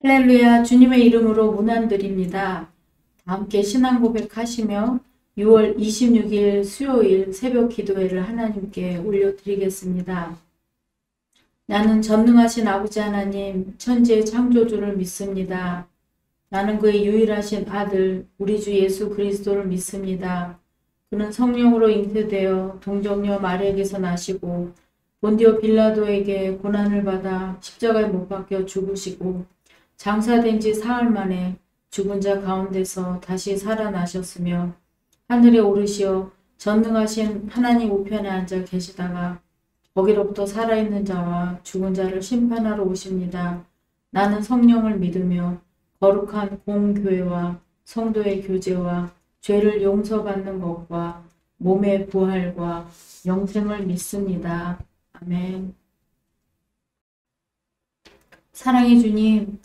할렐루야, 주님의 이름으로 문안드립니다. 다 함께 신앙 고백하시며 6월 26일 수요일 새벽 기도회를 하나님께 올려드리겠습니다. 나는 전능하신 아버지 하나님, 천지의 창조주를 믿습니다. 나는 그의 유일하신 아들, 우리 주 예수 그리스도를 믿습니다. 그는 성령으로 잉태되어 동정녀 마리아에게서 나시고 본디오 빌라도에게 고난을 받아 십자가에 못 박혀 죽으시고 장사된 지 사흘 만에 죽은 자 가운데서 다시 살아나셨으며 하늘에 오르시어 전능하신 하나님 우편에 앉아 계시다가 거기로부터 살아있는 자와 죽은 자를 심판하러 오십니다. 나는 성령을 믿으며 거룩한 공교회와 성도의 교제와 죄를 용서받는 것과 몸의 부활과 영생을 믿습니다. 아멘. 사랑의 주님,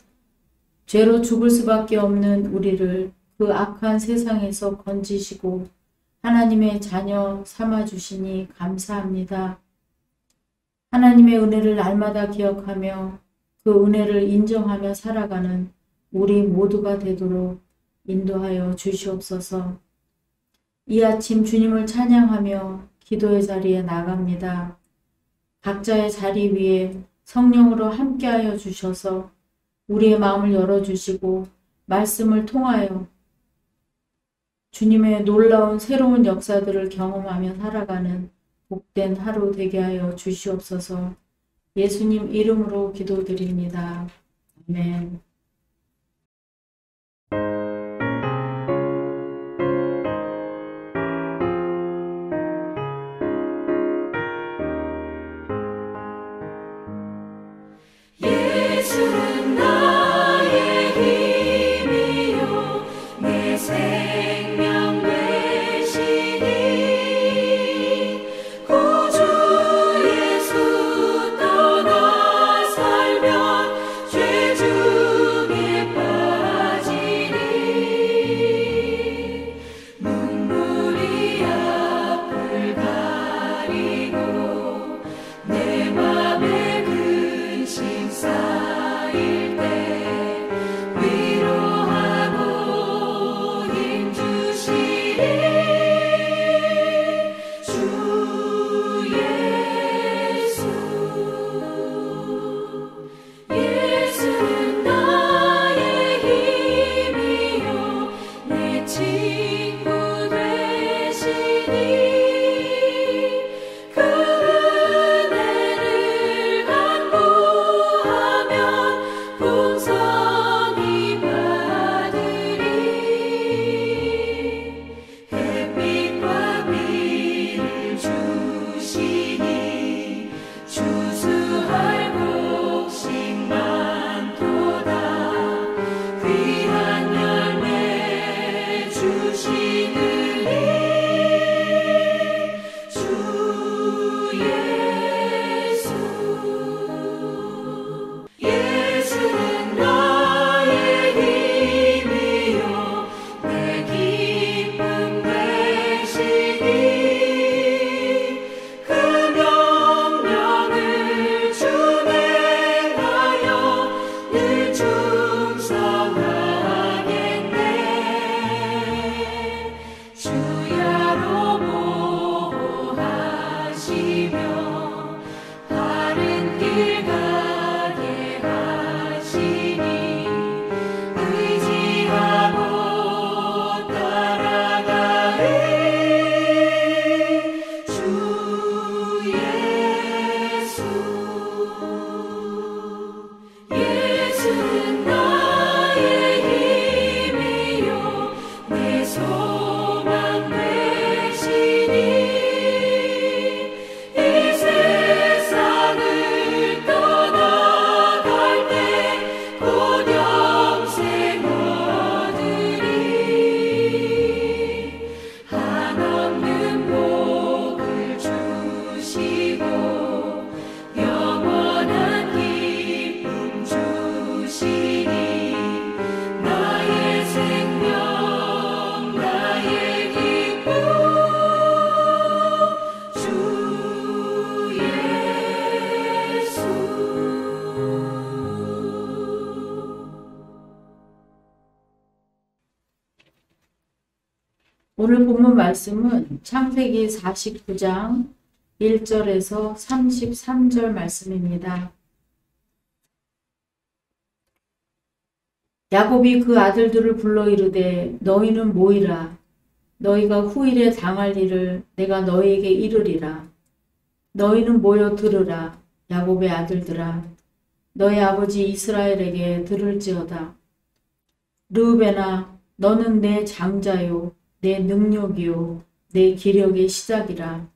죄로 죽을 수밖에 없는 우리를 그 악한 세상에서 건지시고 하나님의 자녀 삼아주시니 감사합니다. 하나님의 은혜를 날마다 기억하며 그 은혜를 인정하며 살아가는 우리 모두가 되도록 인도하여 주시옵소서. 이 아침 주님을 찬양하며 기도의 자리에 나갑니다. 각자의 자리 위에 성령으로 함께하여 주셔서 우리의 마음을 열어주시고 말씀을 통하여 주님의 놀라운 새로운 역사들을 경험하며 살아가는 복된 하루 되게 하여 주시옵소서. 예수님 이름으로 기도드립니다. 아멘. 예수는 나의 힘이요 내 생명 되시니 구주 예수 떠나 살면 죄 중에 빠지니 눈물이 앞을 가리고 내 맘에 근심 쌓이 오늘 본문 말씀은 창세기 49장 1절에서 33절 말씀입니다. 야곱이 그 아들들을 불러 이르되 너희는 모이라. 너희가 후일에 당할 일을 내가 너희에게 이르리라. 너희는 모여 들으라. 야곱의 아들들아. 너희 아버지 이스라엘에게 들을지어다. 르우벤아, 너는 내 장자요, 내 능력이요, 내 기력의 시작이라.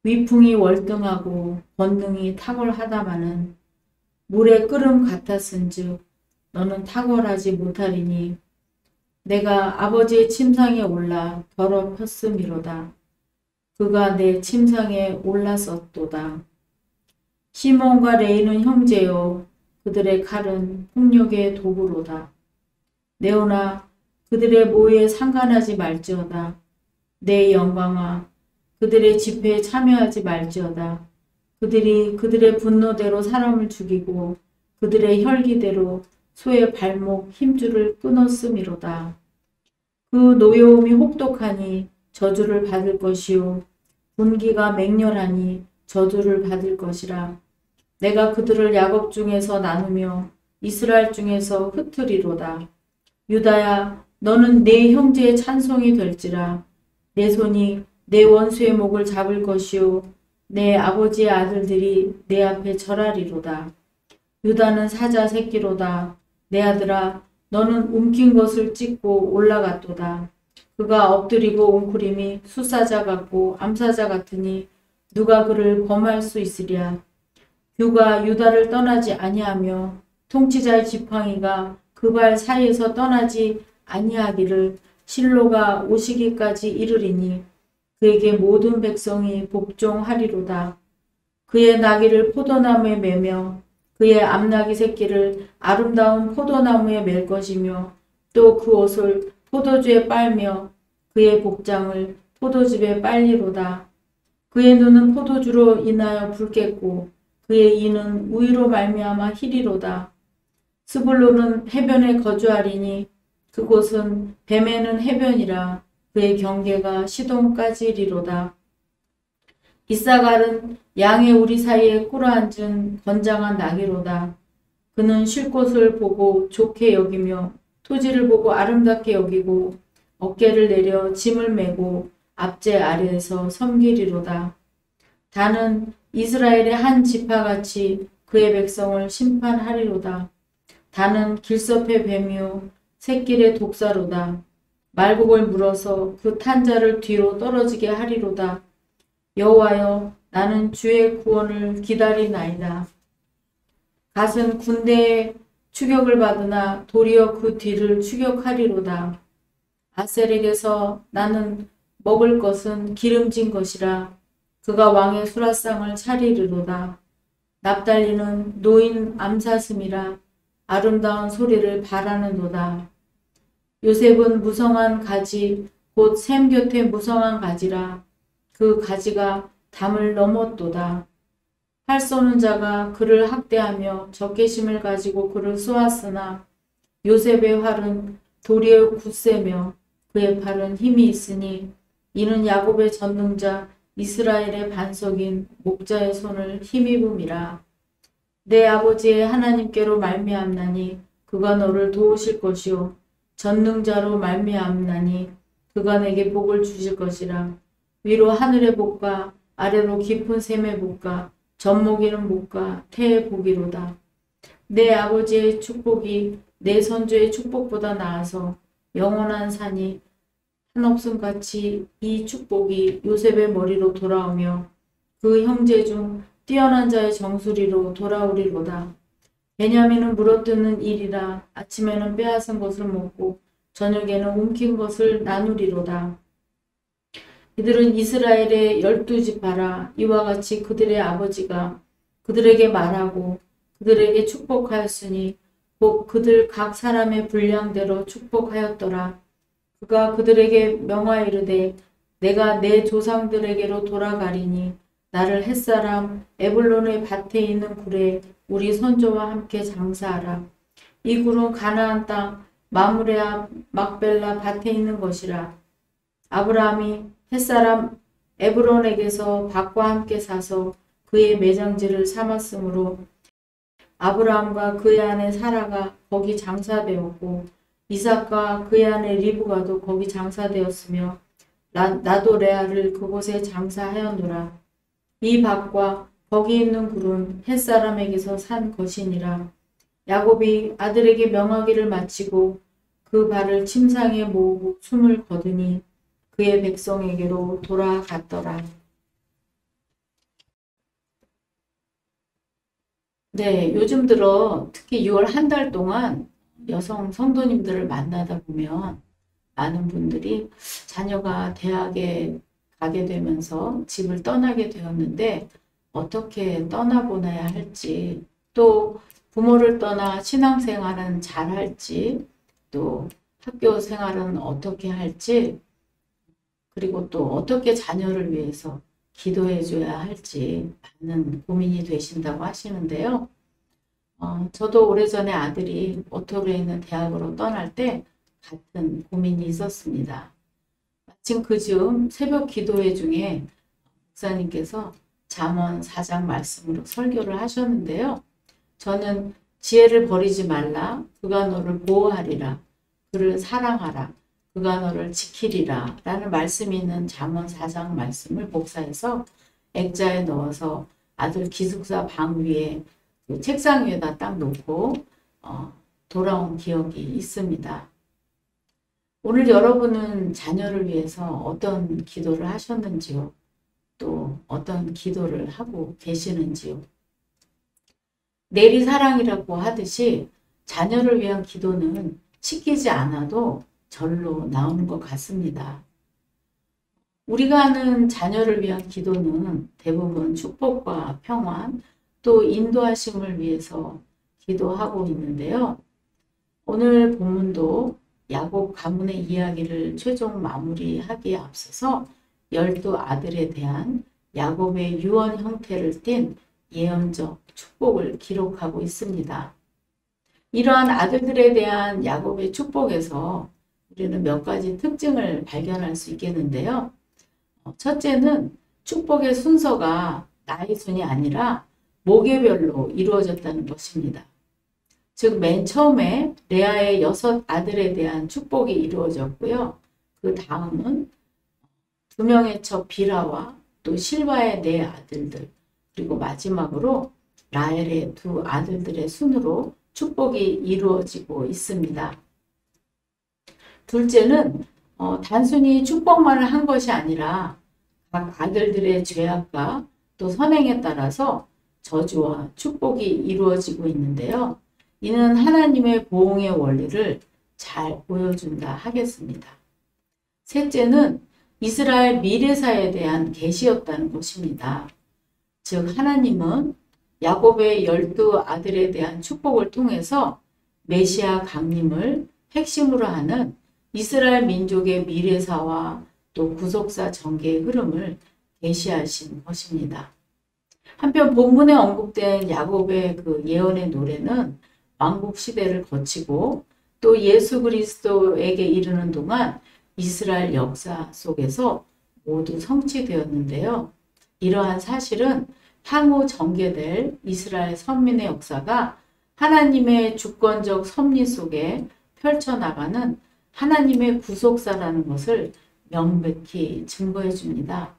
위풍이 월등하고 권능이 탁월하다마는 물의 끓음 같았은즉 너는 탁월하지 못하리니 내가 아버지의 침상에 올라 더럽혔음이로다. 그가 내 침상에 올랐었도다. 시몬과 레이는 형제요, 그들의 칼은 폭력의 도구로다. 네오나, 그들의 모에 상관하지 말지어다. 내 영광아, 그들의 집회에 참여하지 말지어다. 그들이 그들의 분노대로 사람을 죽이고 그들의 혈기대로 소의 발목 힘줄을 끊었음이로다. 그 노여움이 혹독하니 저주를 받을 것이요 분기가 맹렬하니 저주를 받을 것이라. 내가 그들을 야곱 중에서 나누며 이스라엘 중에서 흩으리로다. 유다야, 너는 내 형제의 찬송이 될지라. 내 손이 내 원수의 목을 잡을 것이요 내 아버지의 아들들이 내 앞에 절하리로다. 유다는 사자 새끼로다. 내 아들아, 너는 움킨 것을 찢고 올라갔도다. 그가 엎드리고 웅크림이 수사자 같고 암사자 같으니 누가 그를 범할 수 있으랴. 규가 유다를 떠나지 아니하며 통치자의 지팡이가 그 발 사이에서 떠나지 아니하기를 실로가 오시기까지 이르리니 그에게 모든 백성이 복종하리로다. 그의 나귀를 포도나무에 매며 그의 암나귀 새끼를 아름다운 포도나무에 맬 것이며 또 그 옷을 포도주에 빨며 그의 복장을 포도즙에 빨리로다. 그의 눈은 포도주로 인하여 붉겠고 그의 이는 우유로 말미암아 희리로다. 스불론은 해변에 거주하리니 그곳은 뱀에는 해변이라. 그의 경계가 시돈까지리로다. 이사갈은 양의 우리 사이에 꿇어앉은 건장한 나귀로다. 그는 쉴 곳을 보고 좋게 여기며 토지를 보고 아름답게 여기고 어깨를 내려 짐을 메고 앞제 아래에서 섬기리로다. 다는 이스라엘의 한 지파같이 그의 백성을 심판하리로다. 다는 길섭의 뱀이요 새길의 독사로다. 말복을 물어서 그 탄자를 뒤로 떨어지게 하리로다. 여호와여, 나는 주의 구원을 기다리나이다. 갓은 군대의 추격을 받으나 도리어 그 뒤를 추격하리로다. 아셀에게서 나는 먹을 것은 기름진 것이라. 그가 왕의 수라상을 차리리로다. 납달리는 노인 암사슴이라. 아름다운 소리를 바라는도다. 요셉은 무성한 가지 곧 샘 곁에 무성한 가지라. 그 가지가 담을 넘었도다. 활 쏘는 자가 그를 학대하며 적개심을 가지고 그를 쏘았으나 요셉의 활은 도리어 굳세며 그의 팔은 힘이 있으니 이는 야곱의 전능자 이스라엘의 반석인 목자의 손을 힘입음이라. 내 아버지의 하나님께로 말미암나니 그가 너를 도우실 것이요 전능자로 말미암나니 그가 내게 복을 주실 것이라. 위로 하늘의 복과 아래로 깊은 샘의 복과 젖먹이는 복과 태의 복이로다. 내 아버지의 축복이 내 선조의 축복보다 나아서 영원한 산이 한없음같이 이 축복이 요셉의 머리로 돌아오며 그 형제 중 뛰어난 자의 정수리로 돌아오리로다. 베냐민은 물어뜯는 일이라. 아침에는 빼앗은 것을 먹고 저녁에는 움킨 것을 나누리로다. 이들은 이스라엘의 12지파라. 이와 같이 그들의 아버지가 그들에게 말하고 그들에게 축복하였으니 곧 그들 각 사람의 분량대로 축복하였더라. 그가 그들에게 명하이르되 내가 내 조상들에게로 돌아가리니 나를 햇사람 에블론의 밭에 있는 굴에 우리 선조와 함께 장사하라. 이 굴은 가나안 땅 마므레 앞 막벨라 밭에 있는 것이라. 아브라함이 햇사람 에브론에게서 밭과 함께 사서 그의 매장지를 삼았으므로 아브라함과 그의 아내 사라가 거기 장사되었고 이삭과 그의 아내 리브가도 거기 장사되었으며 나도 레아를 그곳에 장사하였노라. 이 밭과 거기 있는 굴은 햇사람에게서 산 것이니라. 야곱이 아들에게 명하기를 마치고 그 발을 침상에 모으고 숨을 거두니 그의 백성에게로 돌아갔더라. 네, 요즘 들어 특히 6월 한 달 동안 여성 성도님들을 만나다 보면 많은 분들이 자녀가 대학에 가게 되면서 집을 떠나게 되었는데 어떻게 떠나보내야 할지, 또 부모를 떠나 신앙생활은 잘 할지, 또 학교 생활은 어떻게 할지, 그리고 또 어떻게 자녀를 위해서 기도해 줘야 할지 많은 고민이 되신다고 하시는데요. 저도 오래전에 아들이 오토로에 있는 대학으로 떠날 때 같은 고민이 있었습니다. 마침 그즈음 새벽 기도회 중에 목사님께서 잠언 4장 말씀으로 설교를 하셨는데요. 저는 지혜를 버리지 말라. 그가 너를 보호하리라. 그를 사랑하라. 그가 너를 지키리라. 라는 말씀이 있는 잠언 4장 말씀을 복사해서 액자에 넣어서 아들 기숙사 방 위에 그 책상 위에다 딱 놓고 돌아온 기억이 있습니다. 오늘 여러분은 자녀를 위해서 어떤 기도를 하셨는지요? 또 어떤 기도를 하고 계시는지요? 내리사랑이라고 하듯이 자녀를 위한 기도는 시키지 않아도 절로 나오는 것 같습니다. 우리가 하는 자녀를 위한 기도는 대부분 축복과 평안, 또 인도하심을 위해서 기도하고 있는데요. 오늘 본문도 야곱 가문의 이야기를 최종 마무리하기에 앞서서 12아들에 대한 야곱의 유언 형태를 띤 예언적 축복을 기록하고 있습니다. 이러한 아들들에 대한 야곱의 축복에서 우리는 몇 가지 특징을 발견할 수 있겠는데요. 첫째는 축복의 순서가 나이 순이 아니라 모계별로 이루어졌다는 것입니다. 즉 맨 처음에 레아의 6아들에 대한 축복이 이루어졌고요. 그 다음은 2명의 첩 비라와 또 실바의 4아들들, 그리고 마지막으로 라헬의 2아들들의 순으로 축복이 이루어지고 있습니다. 둘째는 단순히 축복만을 한 것이 아니라 각 아들들의 죄악과 또 선행에 따라서 저주와 축복이 이루어지고 있는데요. 이는 하나님의 보응의 원리를 잘 보여준다 하겠습니다. 셋째는 이스라엘 미래사에 대한 계시였다는 것입니다. 즉 하나님은 야곱의 12아들에 대한 축복을 통해서 메시아 강림을 핵심으로 하는 이스라엘 민족의 미래사와 또 구속사 전개의 흐름을 계시하신 것입니다. 한편 본문에 언급된 야곱의 그 예언의 노래는 왕국 시대를 거치고 또 예수 그리스도에게 이르는 동안 이스라엘 역사 속에서 모두 성취되었는데요. 이러한 사실은 향후 전개될 이스라엘 선민의 역사가 하나님의 주권적 섭리 속에 펼쳐나가는 하나님의 구속사라는 것을 명백히 증거해 줍니다.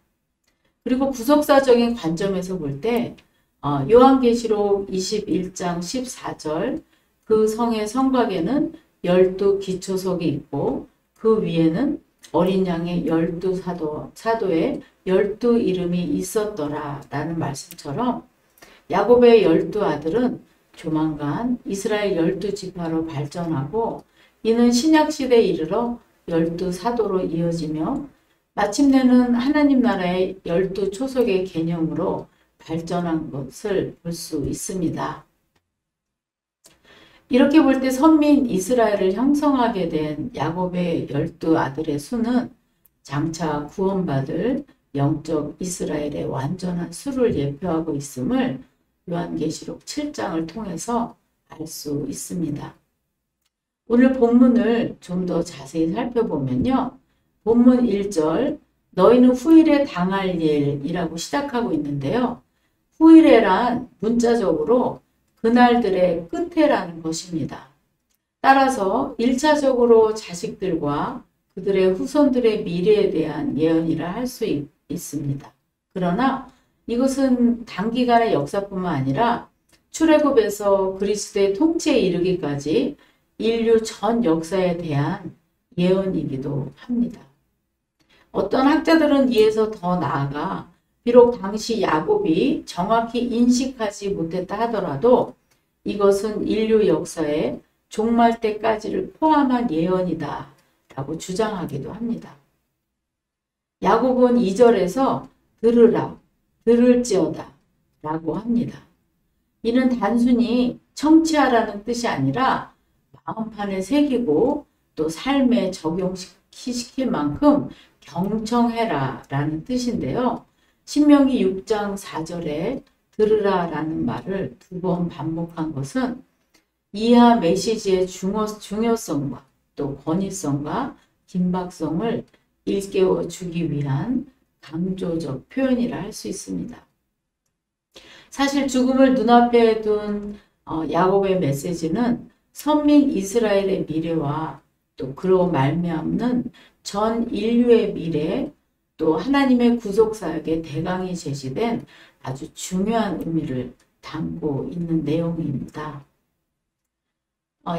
그리고 구속사적인 관점에서 볼 때 요한계시록 21장 14절 그 성의 성곽에는 12기초석이 있고 그 위에는 어린 양의 12사도의 12이름이 있었더라 라는 말씀처럼 야곱의 12아들은 조만간 이스라엘 12지파로 발전하고 이는 신약시대에 이르러 12사도로 이어지며 마침내는 하나님 나라의 12초석의 개념으로 발전한 것을 볼 수 있습니다. 이렇게 볼 때 선민 이스라엘을 형성하게 된 야곱의 12아들의 수는 장차 구원받을 영적 이스라엘의 완전한 수를 예표하고 있음을 요한계시록 7장을 통해서 알 수 있습니다. 오늘 본문을 좀 더 자세히 살펴보면요. 본문 1절 너희는 후일에 당할 일이라고 시작하고 있는데요. 후일에란 문자적으로 그날들의 끝에라는 것입니다. 따라서 1차적으로 자식들과 그들의 후손들의 미래에 대한 예언이라 할 수 있습니다. 그러나 이것은 단기간의 역사뿐만 아니라 출애굽에서 그리스도의 통치에 이르기까지 인류 전 역사에 대한 예언이기도 합니다. 어떤 학자들은 이에서 더 나아가 비록 당시 야곱이 정확히 인식하지 못했다 하더라도 이것은 인류 역사의 종말 때까지를 포함한 예언이다 라고 주장하기도 합니다. 야곱은 2절에서 들으라, 들을지어다 라고 합니다. 이는 단순히 청취하라는 뜻이 아니라 마음판에 새기고 또 삶에 적용시킬 만큼 경청해라 라는 뜻인데요. 신명기 6장 4절에 들으라 라는 말을 2번 반복한 것은 이하 메시지의 중요성과 또 권위성과 긴박성을 일깨워 주기 위한 강조적 표현이라 할 수 있습니다. 사실 죽음을 눈앞에 둔 야곱의 메시지는 선민 이스라엘의 미래와 또 그로 말미암는 전 인류의 미래 또 하나님의 구속사역의 대강이 제시된 아주 중요한 의미를 담고 있는 내용입니다.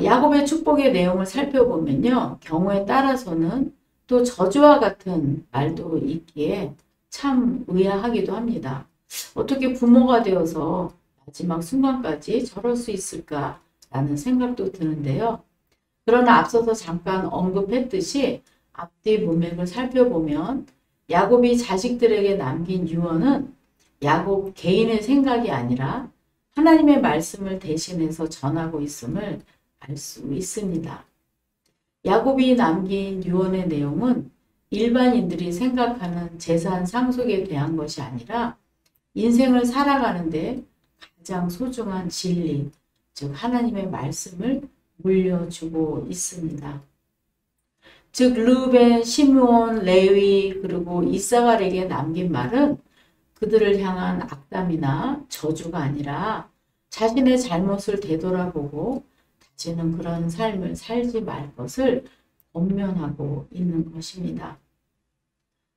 야곱의 축복의 내용을 살펴보면요. 경우에 따라서는 또 저주와 같은 말도 있기에 참 의아하기도 합니다. 어떻게 부모가 되어서 마지막 순간까지 저럴 수 있을까라는 생각도 드는데요. 그러나 앞서서 잠깐 언급했듯이 앞뒤 문맥을 살펴보면 야곱이 자식들에게 남긴 유언은 야곱 개인의 생각이 아니라 하나님의 말씀을 대신해서 전하고 있음을 알 수 있습니다. 야곱이 남긴 유언의 내용은 일반인들이 생각하는 재산 상속에 대한 것이 아니라 인생을 살아가는데 가장 소중한 진리, 즉 하나님의 말씀을 물려주고 있습니다. 즉 르벤, 시므온, 레위 그리고 이사갈에게 남긴 말은 그들을 향한 악담이나 저주가 아니라 자신의 잘못을 되돌아보고 다시는 그런 삶을 살지 말 것을 권면하고 있는 것입니다.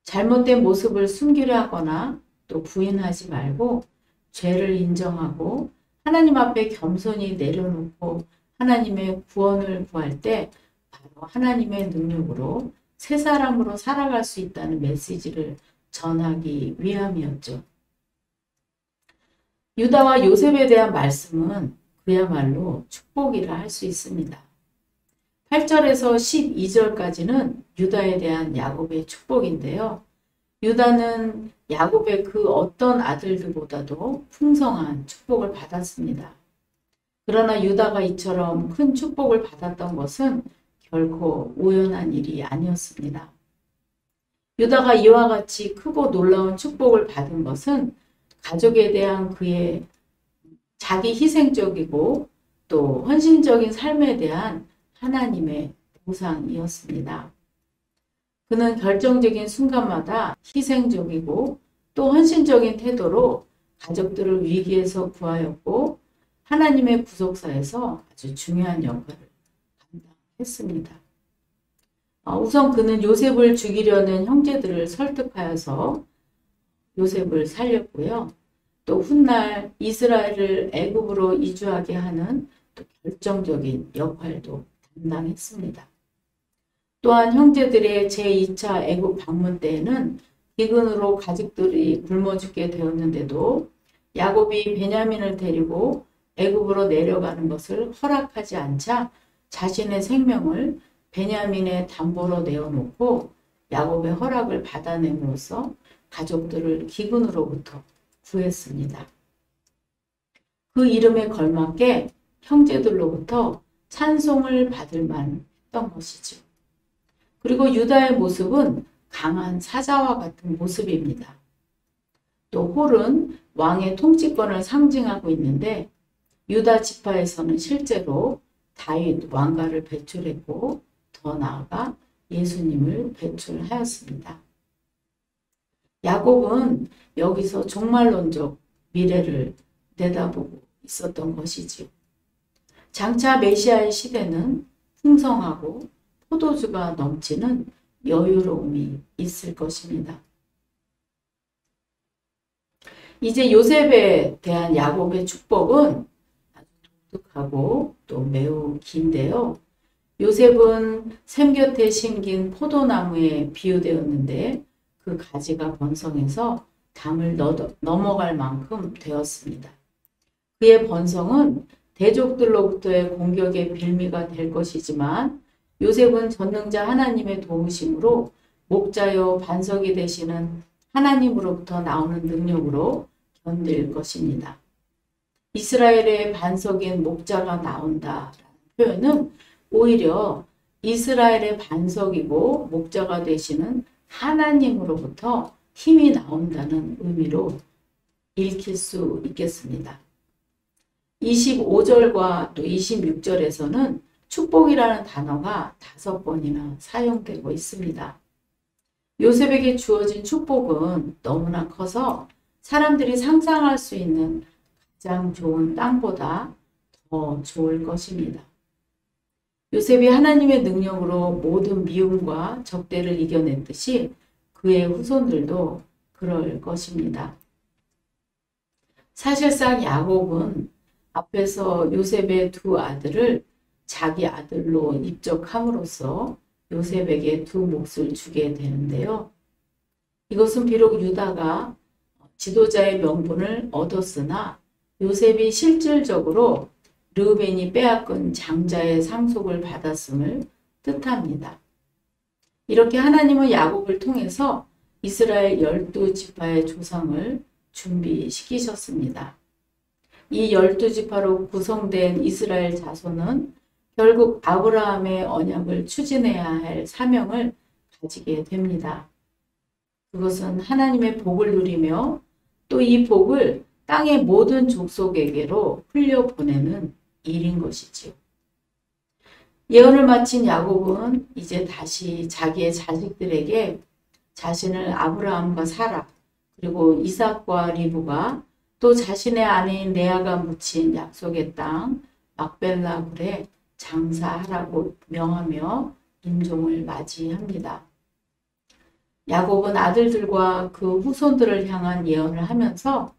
잘못된 모습을 숨기려 하거나 또 부인하지 말고 죄를 인정하고 하나님 앞에 겸손히 내려놓고 하나님의 구원을 구할 때 바로 하나님의 능력으로 새 사람으로 살아갈 수 있다는 메시지를 전하기 위함이었죠. 유다와 요셉에 대한 말씀은 그야말로 축복이라 할 수 있습니다. 8절에서 12절까지는 유다에 대한 야곱의 축복인데요. 유다는 야곱의 그 어떤 아들들보다도 풍성한 축복을 받았습니다. 그러나 유다가 이처럼 큰 축복을 받았던 것은 결코 우연한 일이 아니었습니다. 유다가 이와 같이 크고 놀라운 축복을 받은 것은 가족에 대한 그의 자기 희생적이고 또 헌신적인 삶에 대한 하나님의 보상이었습니다. 그는 결정적인 순간마다 희생적이고 또 헌신적인 태도로 가족들을 위기에서 구하였고 하나님의 구속사에서 아주 중요한 역할을 감당했습니다. 우선 그는 요셉을 죽이려는 형제들을 설득하여서 요셉을 살렸고요. 또 훗날 이스라엘을 애굽으로 이주하게 하는 또 결정적인 역할도 담당했습니다. 또한 형제들의 제2차 애굽 방문 때에는 기근으로 가족들이 굶어 죽게 되었는데도 야곱이 베냐민을 데리고 애굽으로 내려가는 것을 허락하지 않자 자신의 생명을 베냐민의 담보로 내어놓고 야곱의 허락을 받아냄으로써 가족들을 기근으로부터 구했습니다. 그 이름에 걸맞게 형제들로부터 찬송을 받을 만했던 것이죠. 그리고 유다의 모습은 강한 사자와 같은 모습입니다. 또 홀은 왕의 통치권을 상징하고 있는데 유다 지파에서는 실제로 다윗 왕가를 배출했고 더 나아가 예수님을 배출하였습니다. 야곱은 여기서 종말론적 미래를 내다보고 있었던 것이지요. 장차 메시아의 시대는 풍성하고 포도주가 넘치는 여유로움이 있을 것입니다. 이제 요셉에 대한 야곱의 축복은 아주 독특하고 또 매우 긴데요. 요셉은 샘 곁에 심긴 포도나무에 비유되었는데 그 가지가 번성해서 담을 넘어갈 만큼 되었습니다. 그의 번성은 대족들로부터의 공격의 빌미가 될 것이지만 요셉은 전능자 하나님의 도우심으로 목자여 반석이 되시는 하나님으로부터 나오는 능력으로 견딜 것입니다. 이스라엘의 반석인 목자가 나온다라는 표현은 오히려 이스라엘의 반석이고 목자가 되시는 하나님으로부터 힘이 나온다는 의미로 읽힐 수 있겠습니다. 25절과 또 26절에서는 축복이라는 단어가 5번이나 사용되고 있습니다. 요셉에게 주어진 축복은 너무나 커서 사람들이 상상할 수 있는 가장 좋은 땅보다 더 좋을 것입니다. 요셉이 하나님의 능력으로 모든 미움과 적대를 이겨냈듯이 그의 후손들도 그럴 것입니다. 사실상 야곱은 앞에서 요셉의 두 아들을 자기 아들로 입적함으로써 요셉에게 두 몫을 주게 되는데요. 이것은 비록 유다가 지도자의 명분을 얻었으나 요셉이 실질적으로 르우벤이 빼앗긴 장자의 상속을 받았음을 뜻합니다. 이렇게 하나님은 야곱을 통해서 이스라엘 12지파의 조상을 준비시키셨습니다. 이 12지파로 구성된 이스라엘 자손은 결국 아브라함의 언약을 추진해야 할 사명을 가지게 됩니다. 그것은 하나님의 복을 누리며 또 이 복을 땅의 모든 족속에게로 흘려보내는 일인 것이지요. 예언을 마친 야곱은 이제 다시 자기의 자식들에게 자신을 아브라함과 사라 그리고 이삭과 리브가 또 자신의 아내인 레아가 묻힌 약속의 땅 막벨라굴에 장사하라고 명하며 임종을 맞이합니다. 야곱은 아들들과 그 후손들을 향한 예언을 하면서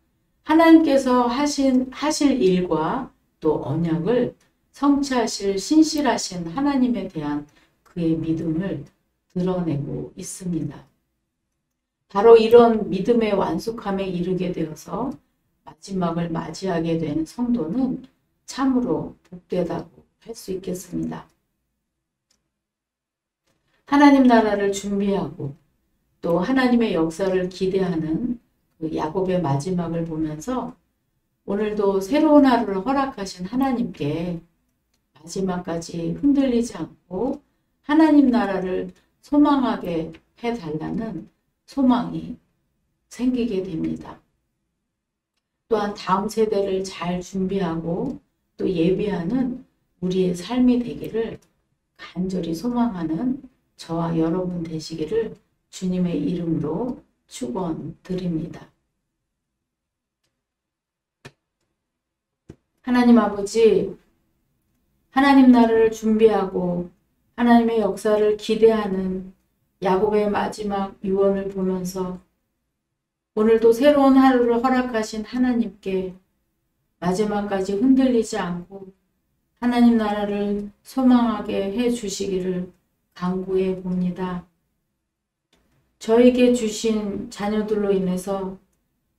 하나님께서 하실 일과 또 언약을 성취하실 신실하신 하나님에 대한 그의 믿음을 드러내고 있습니다. 바로 이런 믿음의 완숙함에 이르게 되어서 마지막을 맞이하게 된 성도는 참으로 복되다고 할 수 있겠습니다. 하나님 나라를 준비하고 또 하나님의 역사를 기대하는 그 야곱의 마지막을 보면서 오늘도 새로운 하루를 허락하신 하나님께 마지막까지 흔들리지 않고 하나님 나라를 소망하게 해달라는 소망이 생기게 됩니다. 또한 다음 세대를 잘 준비하고 또 예비하는 우리의 삶이 되기를 간절히 소망하는 저와 여러분 되시기를 주님의 이름으로 축원드립니다. 하나님 아버지, 하나님 나라를 준비하고 하나님의 역사를 기대하는 야곱의 마지막 유언을 보면서 오늘도 새로운 하루를 허락하신 하나님께 마지막까지 흔들리지 않고 하나님 나라를 소망하게 해 주시기를 간구해 봅니다. 저에게 주신 자녀들로 인해서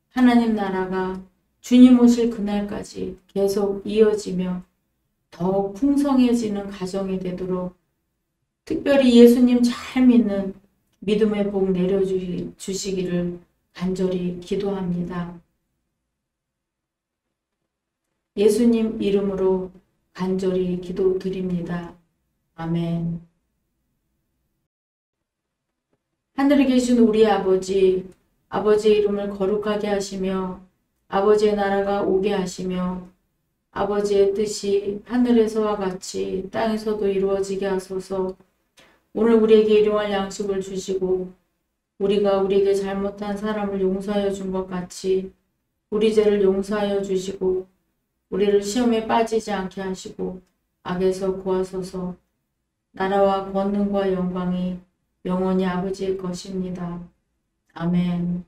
하나님 나라가 주님 오실 그날까지 계속 이어지며 더욱 풍성해지는 가정이 되도록 특별히 예수님 잘 믿는 믿음의 복 내려주시기를 간절히 기도합니다. 예수님 이름으로 간절히 기도드립니다. 아멘. 하늘에 계신 우리 아버지, 아버지의 이름을 거룩하게 하시며 아버지의 나라가 오게 하시며 아버지의 뜻이 하늘에서와 같이 땅에서도 이루어지게 하소서. 오늘 우리에게 일용할 양식을 주시고 우리가 우리에게 잘못한 사람을 용서하여 준 것 같이 우리 죄를 용서하여 주시고 우리를 시험에 빠지지 않게 하시고 악에서 구하소서. 나라와 권능과 영광이 영원히 아버지의 것입니다. 아멘.